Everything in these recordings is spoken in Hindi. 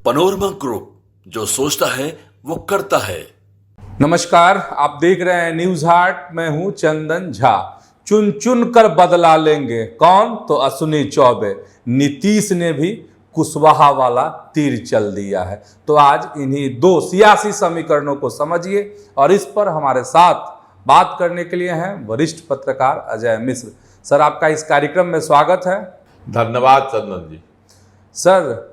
पनोरमा ग्रुप, जो सोचता है वो करता है। नमस्कार, आप देख रहे हैं न्यूज हार्ट। मैं हूं चंदन झा। चुन चुन कर बदला लेंगे कौन, तो अश्विनी चौबे। नीतीश ने भी कुशवाहा वाला तीर चल दिया है। तो आज इन्हीं दो सियासी समीकरणों को समझिए और इस पर हमारे साथ बात करने के लिए हैं वरिष्ठ पत्रकार अजय मिश्र। सर, आपका इस कार्यक्रम में स्वागत है। धन्यवाद चंदन जी। सर,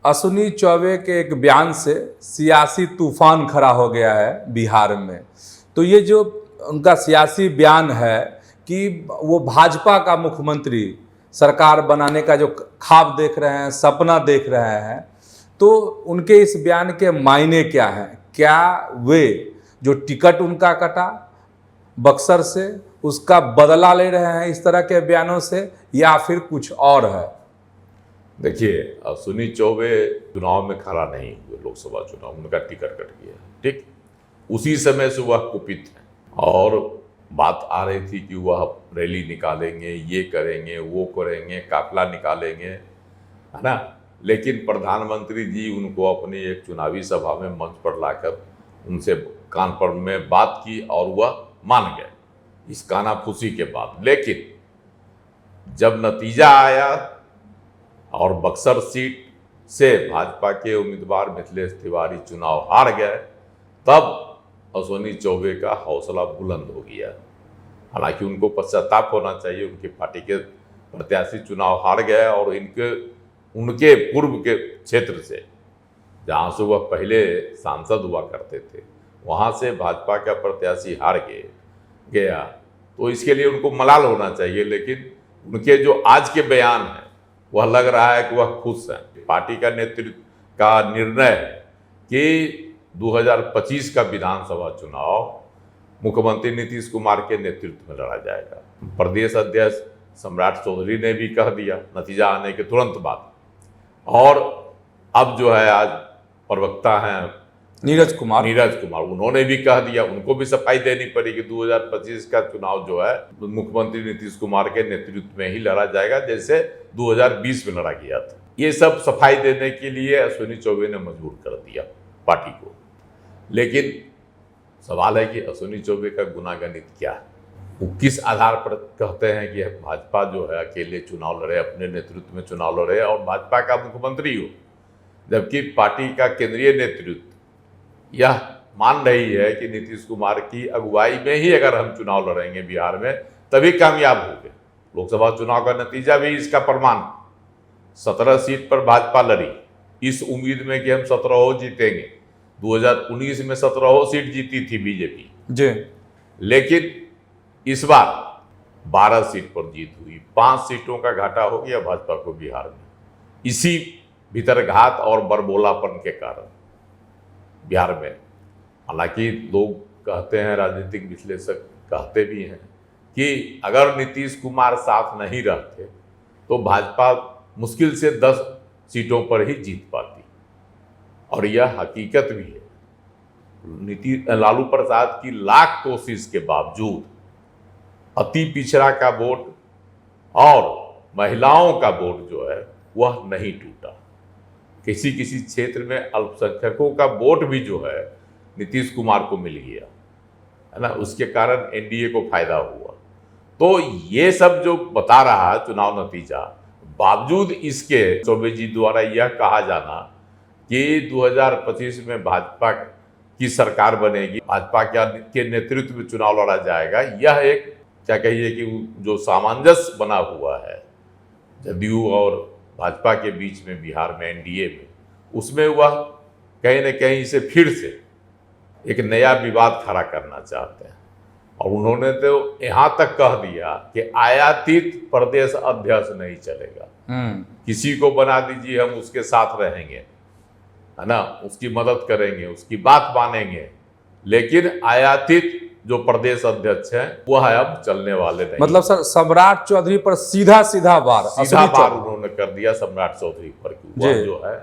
अश्विनी चौबे के एक बयान से सियासी तूफान खड़ा हो गया है बिहार में। तो ये जो उनका सियासी बयान है कि वो भाजपा का मुख्यमंत्री सरकार बनाने का जो ख्वाब देख रहे हैं, सपना देख रहे हैं, तो उनके इस बयान के मायने क्या हैं? क्या वे जो टिकट उनका कटा बक्सर से उसका बदला ले रहे हैं इस तरह के बयानों से, या फिर कुछ और है? देखिए, अश्विनी चौबे चुनाव में खड़ा नहीं हुए, लोकसभा चुनाव, उनका टिकट कट गया। ठीक उसी समय से वह कुपित है और बात आ रही थी कि वह रैली निकालेंगे, ये करेंगे, वो करेंगे, काफिला निकालेंगे, है ना। लेकिन प्रधानमंत्री जी उनको अपनी एक चुनावी सभा में मंच पर लाकर उनसे कान पर में बात की और वह मान गए इस कानाफूसी के बाद। लेकिन जब नतीजा आया और बक्सर सीट से भाजपा के उम्मीदवार मिथिलेश तिवारी चुनाव हार गए, तब अश्विनी चौबे का हौसला बुलंद हो गया। हालांकि उनको पश्चाताप होना चाहिए, उनकी पार्टी के प्रत्याशी चुनाव हार गए और उनके पूर्व के क्षेत्र से, जहां से वह पहले सांसद हुआ करते थे, वहां से भाजपा का प्रत्याशी हार गया। तो इसके लिए उनको मलाल होना चाहिए। लेकिन उनके जो आज के बयान हैं, वह लग रहा है कि वह खुश हैं। पार्टी का नेतृत्व का निर्णय है कि 2025 का विधानसभा चुनाव मुख्यमंत्री नीतीश कुमार के नेतृत्व में लड़ा जाएगा। प्रदेश अध्यक्ष सम्राट चौधरी ने भी कह दिया नतीजा आने के तुरंत बाद। और अब जो है आज प्रवक्ता हैं नीरज कुमार, उन्होंने भी कह दिया, उनको भी सफाई देनी पड़ी कि 2025 का चुनाव जो है मुख्यमंत्री नीतीश कुमार के नेतृत्व में ही लड़ा जाएगा, जैसे 2020 में लड़ा गया था। ये सब सफाई देने के लिए अश्विनी चौबे ने मजबूर कर दिया पार्टी को। लेकिन सवाल है कि अश्विनी चौबे का गुनागणित क्या है? वो किस आधार पर कहते हैं कि भाजपा जो है अकेले चुनाव लड़े, अपने नेतृत्व में चुनाव लड़े और भाजपा का मुख्यमंत्री हो, जबकि पार्टी का केंद्रीय नेतृत्व यह मान रही है कि नीतीश कुमार की अगुवाई में ही अगर हम चुनाव लड़ेंगे बिहार में तभी कामयाब होंगे। लोकसभा चुनाव का नतीजा भी इसका प्रमाण। 17 सीट पर भाजपा लड़ी इस उम्मीद में कि हम 17 जीतेंगे। 2019 में 17 सीट जीती थी बीजेपी जी, लेकिन इस बार 12 सीट पर जीत हुई। 5 सीटों का घाटा हो गया भाजपा को बिहार में, इसी भीतरघात और बरबोलापन के कारण बिहार में। हालांकि लोग कहते हैं, राजनीतिक विश्लेषक कहते भी हैं कि अगर नीतीश कुमार साथ नहीं रहते तो भाजपा मुश्किल से 10 सीटों पर ही जीत पाती, और यह हकीकत भी है। लालू प्रसाद की लाख कोशिश के बावजूद अति पिछड़ा का वोट और महिलाओं का वोट जो है वह नहीं टूटा। किसी किसी क्षेत्र में अल्पसंख्यकों का वोट भी जो है नीतीश कुमार को मिल गया, है ना। उसके कारण एनडीए को फायदा हुआ। तो ये सब जो बता रहा है चुनाव नतीजा, बावजूद इसके चौबे जी द्वारा यह कहा जाना कि 2025 में भाजपा की सरकार बनेगी, भाजपा के नेतृत्व में चुनाव लड़ा जाएगा, यह एक क्या कहिए कि जो सामंजस्य बना हुआ है जदयू और भाजपा के बीच में बिहार में एनडीए में, उसमें वह कहीं न कहीं से फिर से एक नया विवाद खड़ा करना चाहते हैं। और उन्होंने तो यहाँ तक कह दिया कि आयातित प्रदेश अध्यक्ष नहीं चलेगा। किसी को बना दीजिए, हम उसके साथ रहेंगे, है ना, उसकी मदद करेंगे, उसकी बात मानेंगे, लेकिन आयातित जो प्रदेश अध्यक्ष है वह अब चलने वाले नहीं। मतलब सर, सम्राट चौधरी पर सीधा वार उन्होंने कर दिया सम्राट चौधरी पर। वह जो है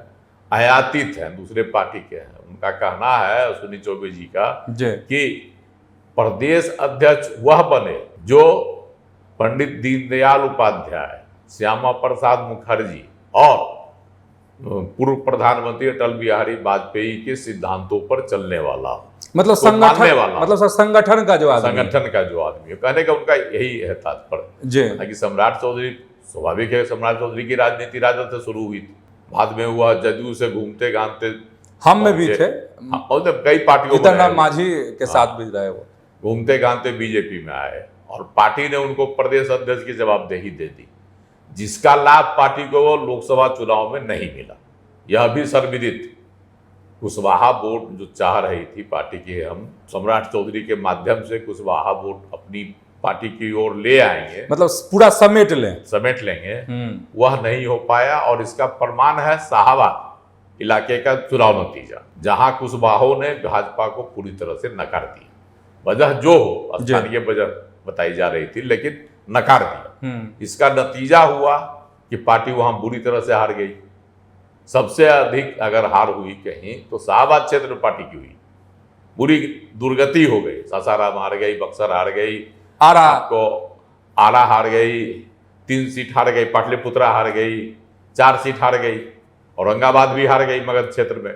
आयातित है, दूसरे पार्टी के हैं। उनका कहना है अश्विनी चौबे जी का कि प्रदेश अध्यक्ष वह बने जो पंडित दीनदयाल उपाध्याय, श्यामा प्रसाद मुखर्जी और पूर्व प्रधानमंत्री अटल बिहारी वाजपेयी के सिद्धांतों पर चलने वाला, मतलब तो मानने वाला, मतलब सर संगठन का जो आदमी, संगठन का जो आदमी है, कहने का उनका यही है तात्पर्य। जी, हालांकि सम्राट चौधरी, स्वाभाविक है, सम्राट चौधरी की राजनीति राजद से शुरू हुई थी, बाद में हुआ जदयू से घूमते घामते हम में भी थे, और कई पार्टियों में जीतन राम रहे, मांझी के साथ भी रहे वो, घूमते घामते बीजेपी में आए और पार्टी ने उनको प्रदेश अध्यक्ष की जवाबदेही दे दी, जिसका लाभ पार्टी को वो लोकसभा चुनाव में नहीं मिला। यह भी सर्वविदित। कुशवाहा वोट जो चाह रही थी पार्टी की, हम सम्राट चौधरी के माध्यम से कुशवाहा वोट अपनी पार्टी की ओर ले आएंगे, मतलब पूरा समेट लेंगे, वह नहीं हो पाया। और इसका प्रमाण है शाहाबाद इलाके का चुनाव नतीजा, जहां कुशवाहों ने भाजपा को पूरी तरह से नकार दिया। वजह जो हो, स्थानीय वजह बताई जा रही थी, लेकिन नकार दिया। इसका नतीजा हुआ कि पार्टी वहां बुरी तरह से हार गई। सबसे अधिक अगर हार हुई कहीं तो शाहाबाद क्षेत्र में पार्टी की हुई, बुरी दुर्गति हो गई। सासाराम हार गई, बक्सर हार गई, आरा हार गई, 3 सीट हार गई, पाटलिपुत्रा हार गई, 4 सीट हार गई, औरंगाबाद भी हार गई मगध क्षेत्र में।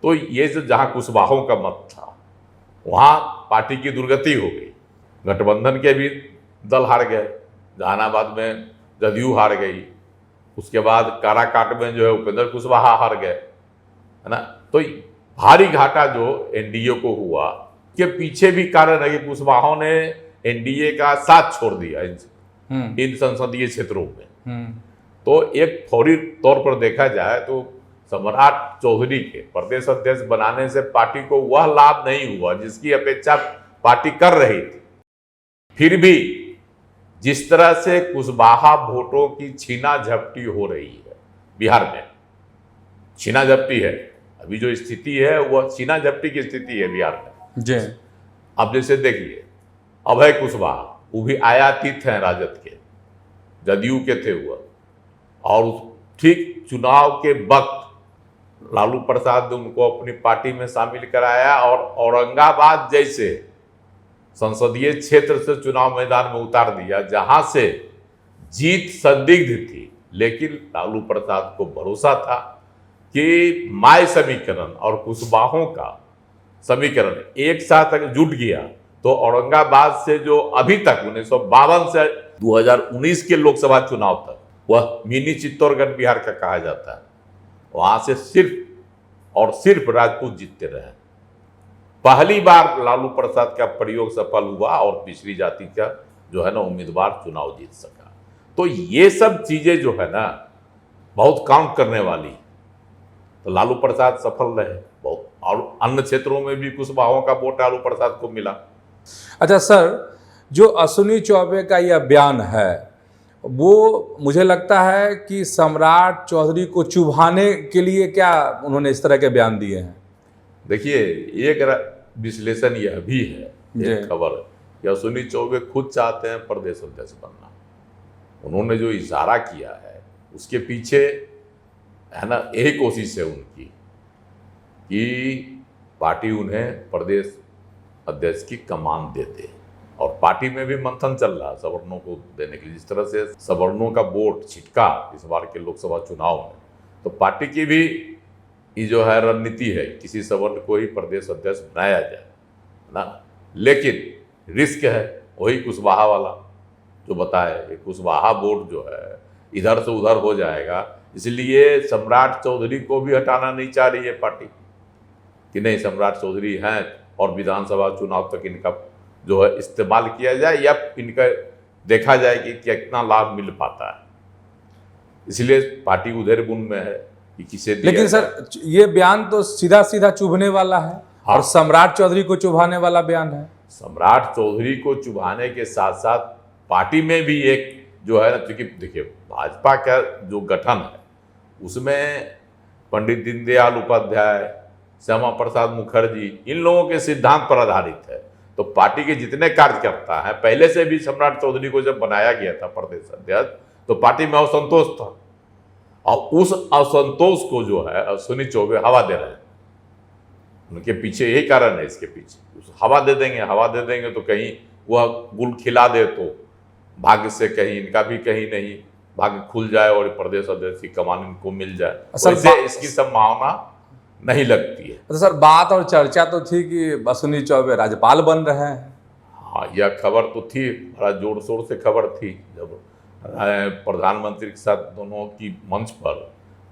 तो ये जो जहाँ कुशवाहों का मत था, वहाँ पार्टी की दुर्गति हो गई। गठबंधन के भी दल हार गए, जहानाबाद में जदयू हार गई, उसके बाद काराकाट में जो है उपेंद्र कुशवाहा हार गए, है ना। तो भारी घाटा जो एनडीए को हुआ, के पीछे भी कारण है कि कुशवाहों ने एनडीए का साथ छोड़ दिया इन संसदीय क्षेत्रों में। तो एक फौरी तौर पर देखा जाए तो सम्राट चौधरी के प्रदेश अध्यक्ष बनाने से पार्टी को वह लाभ नहीं हुआ जिसकी अपेक्षा पार्टी कर रही थी। फिर भी जिस तरह से कुशवाहा वोटों की छीना झपटी हो रही है बिहार में, छीना झपटी है, अभी जो स्थिति है वह छीना झपटी की स्थिति है बिहार में जी। अब जैसे देखिए, अभय कुशवाहा, वो भी आयातित हैं राजद के, जदयू के थे वह, और ठीक चुनाव के वक्त लालू प्रसाद ने उनको अपनी पार्टी में शामिल कराया और औरंगाबाद जैसे संसदीय क्षेत्र से चुनाव मैदान में उतार दिया, जहां से जीत संदिग्ध थी। लेकिन लालू प्रसाद को भरोसा था कि माय समीकरण और कुशवाहों का समीकरण एक साथ अगर जुट गया तो औरंगाबाद से जो अभी तक 1952 से 2019 के लोकसभा चुनाव तक वह मिनी चित्तौड़गढ़ बिहार का कहा जाता है, वहां से सिर्फ और सिर्फ राजपूत जीतते रहे। पहली बार लालू प्रसाद का प्रयोग सफल हुआ और पिछड़ी जाति का जो है ना उम्मीदवार चुनाव जीत सका। तो ये सब चीजें जो है ना बहुत काउंट करने वाली। तो लालू प्रसाद सफल रहे बहुत, और अन्य क्षेत्रों में भी कुशवाहों का वोट लालू प्रसाद को मिला। अच्छा सर, जो अश्विनी चौबे का यह बयान है वो मुझे लगता है कि सम्राट चौधरी को चुभाने के लिए क्या उन्होंने इस तरह के बयान दिए हैं? देखिए, एक विश्लेषण यह भी है, एक खबर कि अश्विनी चौबे खुद चाहते हैं प्रदेश अध्यक्ष बनना। उन्होंने जो इशारा किया है उसके पीछे है ना यही कोशिश है उनकी कि पार्टी उन्हें प्रदेश अध्यक्ष की कमान दे दे। और पार्टी में भी मंथन चल रहा है सवर्णों को देने के लिए। जिस तरह से सवर्णों का वोट छिटका इस बार के लोकसभा चुनाव में, तो पार्टी की भी ये जो है रणनीति है किसी सवर्ण को ही प्रदेश अध्यक्ष बनाया जाए ना। लेकिन रिस्क है वही कुशवाहा वाला जो बताए, कुशवाहा वोट जो है इधर से उधर हो जाएगा। इसलिए सम्राट चौधरी को भी हटाना नहीं चाह रही है पार्टी कि नहीं, सम्राट चौधरी हैं और विधानसभा चुनाव तक इनका जो है इस्तेमाल किया जाए या इनका देखा जाए कि कितना लाभ मिल पाता है। इसलिए पार्टी उधर बुन में है कि किसे दिया। लेकिन सर ये बयान तो सीधा सीधा चुभने वाला है। हाँ। और सम्राट चौधरी को चुभाने वाला बयान है। सम्राट चौधरी को चुभाने के साथ साथ पार्टी में भी एक जो है ना, क्योंकि देखिए भाजपा का जो गठन है उसमें पंडित दीनदयाल उपाध्याय, श्यामा प्रसाद मुखर्जी, इन लोगों के सिद्धांत पर आधारित है। तो पार्टी के जितने कार्यकर्ता हैं, पहले से भी सम्राट चौधरी को जब बनाया गया था प्रदेश अध्यक्ष तो पार्टी में असंतोष था, और उस असंतोष को जो है अश्विनी चौबे हवा दे रहे हैं। उनके पीछे यही कारण है, इसके पीछे हवा दे देंगे तो कहीं वह गुल खिला दे तो भाग्य से कहीं इनका भी कहीं नहीं, भाग्य खुल जाए और प्रदेश अध्यक्ष की कमान इनको मिल जाए, सर, वैसे इसकी संभावना नहीं लगती है। तो सर बात और चर्चा तो थी कि अश्विनी चौबे राज्यपाल बन रहे हैं। हाँ, यह खबर तो थी, बड़ा जोर शोर से खबर थी। जब प्रधानमंत्री के साथ दोनों की मंच पर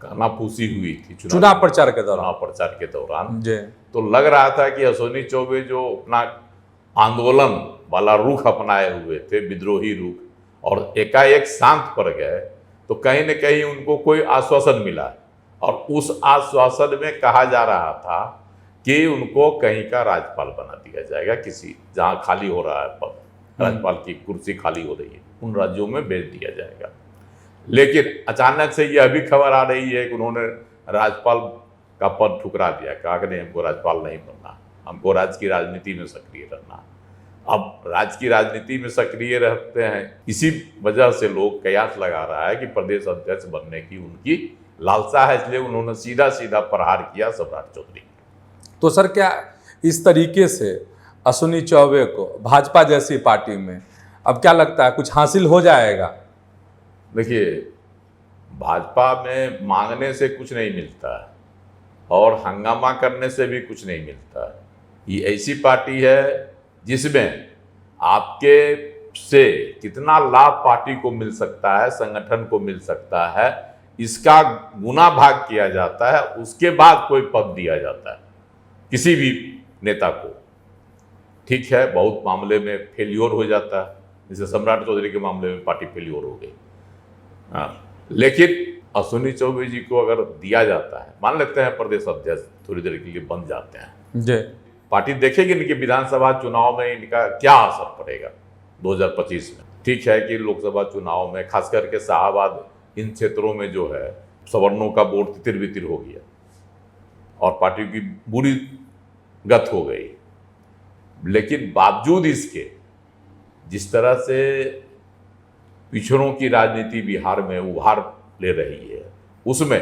कानाफूसी हुई थी चुनाव प्रचार के दौरान, चुनाव प्रचार के दौरान, जी, तो लग रहा था कि अश्विनी चौबे जो अपना आंदोलन वाला रुख अपनाए हुए थे, विद्रोही रुख, और एकाएक शांत पड़ गए, तो कहीं न कहीं उनको कोई आश्वासन मिला, और उस आश्वासन में कहा जा रहा था कि उनको कहीं का राज्यपाल बना दिया जाएगा, किसी जहाँ खाली हो रहा है पद, राज्यपाल की कुर्सी खाली हो रही है, उन राज्यों में भेज दिया जाएगा। लेकिन अचानक से यह भी खबर आ रही है कि उन्होंने राज्यपाल का पद ठुकरा दिया, कहा कि नहीं, हमको राज्यपाल नहीं बनना, हमको राज्य की राजनीति में सक्रिय रहना। अब राज्य की राजनीति में सक्रिय रहते हैं, इसी वजह से लोग कयास लगा रहा है कि प्रदेश अध्यक्ष बनने की उनकी लालसा है, इसलिए उन्होंने सीधा सीधा प्रहार किया सम्राट चौधरी। तो सर क्या इस तरीके से अश्विनी चौबे को भाजपा जैसी पार्टी में अब क्या लगता है कुछ हासिल हो जाएगा? देखिए, भाजपा में मांगने से कुछ नहीं मिलता है और हंगामा करने से भी कुछ नहीं मिलता है। ये ऐसी पार्टी है जिसमें आपके से कितना लाभ पार्टी को मिल सकता है, संगठन को मिल सकता है, इसका गुना भाग किया जाता है, उसके बाद कोई पद दिया जाता है किसी भी नेता को। ठीक है, बहुत मामले में फेल्योर हो जाता है, जैसे सम्राट चौधरी के मामले में पार्टी फेल्योर हो गई। हाँ, लेकिन अश्विनी चौबे जी को अगर दिया जाता है, मान लेते हैं प्रदेश अध्यक्ष थोड़ी देर के लिए बन जाते हैं जी, पार्टी देखेगी इनके विधानसभा चुनाव में इनका क्या असर पड़ेगा 2025 में। ठीक है कि लोकसभा चुनाव में खास करके शाहबाद इन क्षेत्रों में जो है सवर्णों का वोट तितिर बितिर हो गया और पार्टी की बुरी गत हो गई। लेकिन बावजूद इसके जिस तरह से पिछड़ों की राजनीति बिहार में उभार ले रही है, उसमें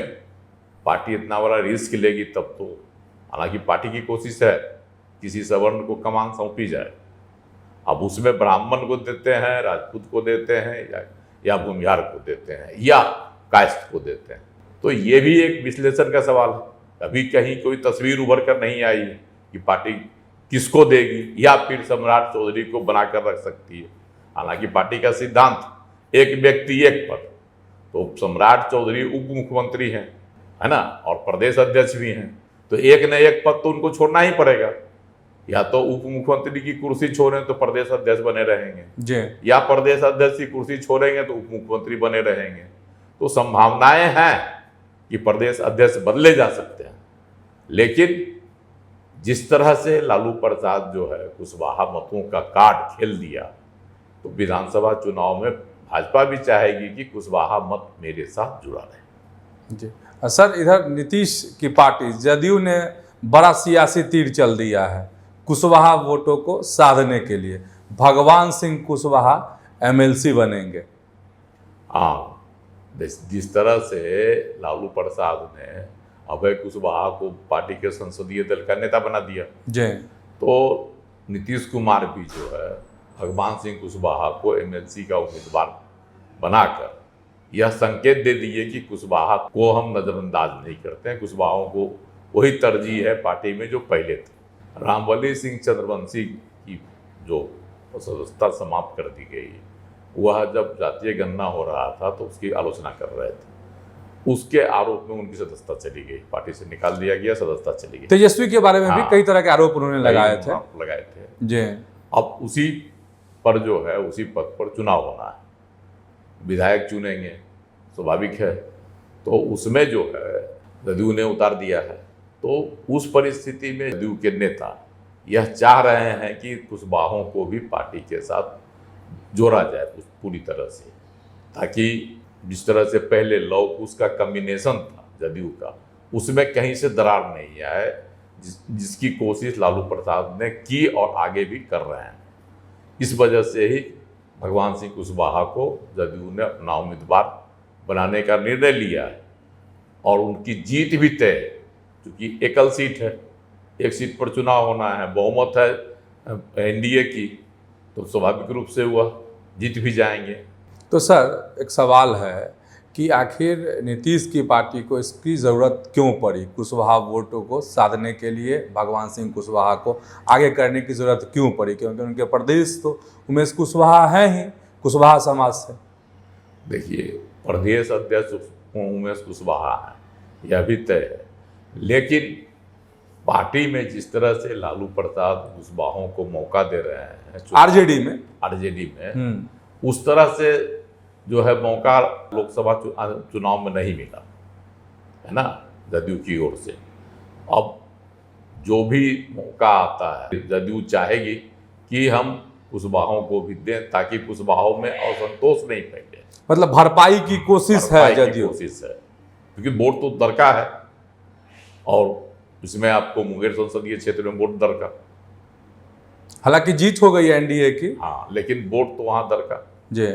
पार्टी इतना बड़ा रिस्क लेगी तब तो, हालांकि पार्टी की कोशिश है किसी सवर्ण को कमान सौंपी जाए। अब उसमें ब्राह्मण को देते हैं, राजपूत को देते हैं, या भूमिहार को देते हैं, या कास्ट को देते हैं, तो ये भी एक विश्लेषण का सवाल है। अभी कहीं कोई तस्वीर उभर कर नहीं आई है कि पार्टी किसको देगी या फिर सम्राट चौधरी को बनाकर रख सकती है। हालांकि पार्टी का सिद्धांत एक व्यक्ति एक पद, तो सम्राट चौधरी उप मुख्यमंत्री हैं, है ना, और प्रदेश अध्यक्ष भी हैं, तो एक न एक पद तो उनको छोड़ना ही पड़ेगा। या तो उप मुख्यमंत्री की कुर्सी छोड़ें तो प्रदेश अध्यक्ष बने रहेंगे जी, या प्रदेश अध्यक्ष की कुर्सी छोड़ेंगे तो उप मुख्यमंत्री बने रहेंगे। तो संभावनाएं हैं कि प्रदेश अध्यक्ष बदले जा सकते हैं। लेकिन जिस तरह से लालू प्रसाद जो है कुशवाहा मतों का कार्ड खेल दिया, तो विधानसभा चुनाव में भाजपा भी चाहेगी कि कुशवाहा मत मेरे साथ जुड़ा रहे। जी सर, इधर नीतीश की पार्टी जदयू ने बड़ा सियासी तीर चल दिया है कुशवाहा वोटों को साधने के लिए। भगवान सिंह कुशवाहा एमएलसी बनेंगे। हाँ, जिस तरह से लालू प्रसाद ने अभय कुशवाहा को पार्टी के संसदीय दल का नेता बना दिया, जी, तो नीतीश कुमार भी जो है भगवान सिंह कुशवाहा को एमएलसी का उम्मीदवार बनाकर यह संकेत दे दिए कि कुशवाहा को हम नज़रअंदाज नहीं करते हैं, कुशवाहों को वही तरजीह है पार्टी में जो पहले थे। रामबली सिंह चंद्रवंशी की जो सदस्यता समाप्त कर दी गई, वह जब जातीय गणना हो रहा था तो उसकी आलोचना कर रहे थे, उसके आरोप में उनकी सदस्यता चली गई, पार्टी से निकाल दिया गया, सदस्यता चली गई। तेजस्वी के बारे में भी हाँ, कई तरह के आरोप उन्होंने लगाए थे जी। अब उसी पर जो है उसी पद पर चुनाव होना है, विधायक चुनेंगे, स्वाभाविक है, तो उसमें जो है जदयू ने उतार दिया है। तो उस परिस्थिति में जदयू के नेता यह चाह रहे हैं कि कुशवाहों को भी पार्टी के साथ जोड़ा जाए पूरी तरह से, ताकि जिस तरह से पहले लव कुश का कॉम्बिनेशन था जदयू का, उसमें कहीं से दरार नहीं आए, जिसकी कोशिश लालू प्रसाद ने की और आगे भी कर रहे हैं। इस वजह से ही भगवान सिंह कुशवाहा को जदयू ने अपना उम्मीदवार बनाने का निर्णय लिया है और उनकी जीत भी तय है, क्योंकि एकल सीट है, एक सीट पर चुनाव होना है, बहुमत है एनडीए की, तो स्वाभाविक रूप से वह जीत भी जाएंगे। तो सर एक सवाल है कि आखिर नीतीश की पार्टी को इसकी ज़रूरत क्यों पड़ी? कुशवाहा वोटों को साधने के लिए भगवान सिंह कुशवाहा को आगे करने की ज़रूरत क्यों पड़ी? क्योंकि उनके प्रदेश तो उमेश कुशवाहा हैं ही, कुशवाहा समाज से। देखिए, प्रदेश अध्यक्ष उमेश कुशवाहा है, यह भी तय है, लेकिन पार्टी में जिस तरह से लालू प्रसाद कुशवाहों को मौका दे रहे हैं आरजेडी में, उस तरह से जो है मौका लोकसभा चुनाव में नहीं मिला है ना, जदयू की ओर से। अब जो भी मौका आता है, जदयू चाहेगी कि हम कुशवाहों को भी दें ताकि कुशवाहों में असंतोष नहीं फैले। मतलब भरपाई की कोशिश है जदयू, कोशिश है, क्योंकि वोट तो दरका है और इसमें आपको मुंगेर संसदीय क्षेत्र में वोट दरका। हालांकि जीत हो गई एनडीए की, हाँ, लेकिन वोट तो वहां दरका जी।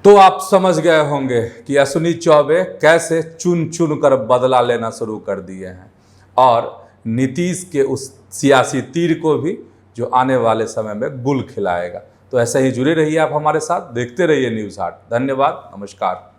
तो आप समझ गए होंगे कि अश्विनी चौबे कैसे चुन चुन कर बदला लेना शुरू कर दिए हैं और नीतीश के उस सियासी तीर को भी जो आने वाले समय में गुल खिलाएगा। तो ऐसे ही जुड़े रहिए आप हमारे साथ, देखते रहिए न्यूज़ 8। धन्यवाद, नमस्कार।